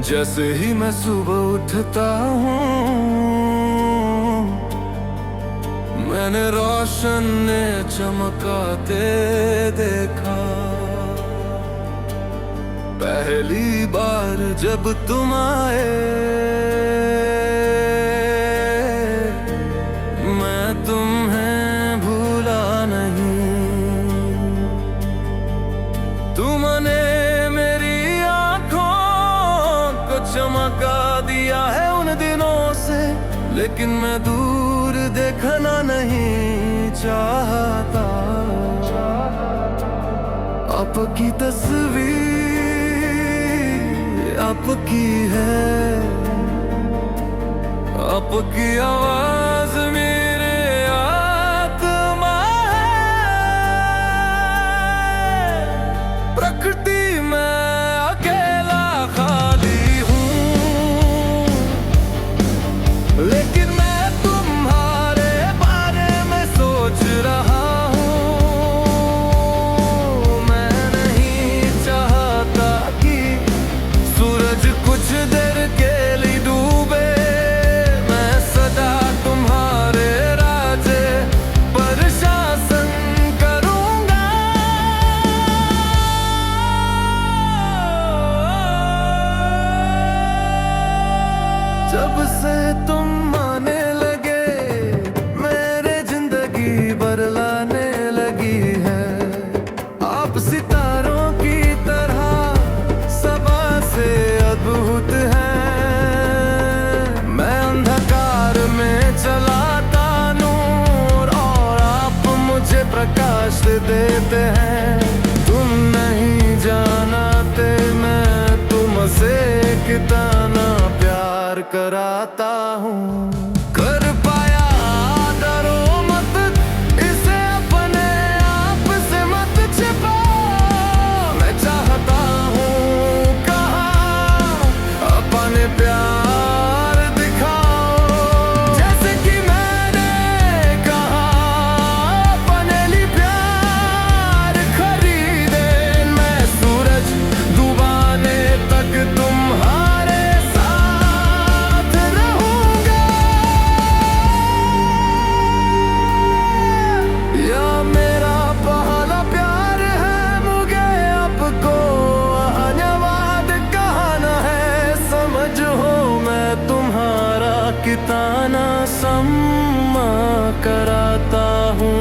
जैसे ही मैं सुबह उठता हूँ, मैंने रोशन ने चमकाते देखा। पहली बार जब तुम आए, मैं तुम्हें भूला नहीं। तुमने मेरी आंखों को चमका दिया है उन दिनों से, लेकिन मैं दूर देखना नहीं चाहता। आपकी तस्वीर आपकी है, आपकी आवाज मेरे आत्मा है। प्रकृति में अकेला खाली हूँ, लेकिन मैं तुम्हारे बारे में सोच रहा हूँ। मैं नहीं चाहता कि सूरज कुछ देर के लिए डूबे। मैं सदा तुम्हारे राजे पर शासन करूँगा। जब से तुम आने लगे, मेरे जिंदगी बदलने लगी है। आप सितारों की तरह सबा से अद्भुत हैं। मैं अंधकार में चलाता नूर, और आप मुझे प्रकाश देते हैं। तुम नहीं जानते मैं तुमसे कितना प्यार कराता हूँ। कर पाया डरो मत, इसे अपने आप से मत छिपाओ। मैं चाहता हूँ कहाँ अपने प्यार दिखाओ। जैसे कि मैंने कहा अपने लिए प्यार खरीदे। मैं सूरज डूबाने तक तुम्हारे साथ रहूंगा। या मेरा पहला प्यार है, मुझे आपको धन्यवाद कहना है। समझो मैं तुम्हारा कितना सम्मान कराता हूँ।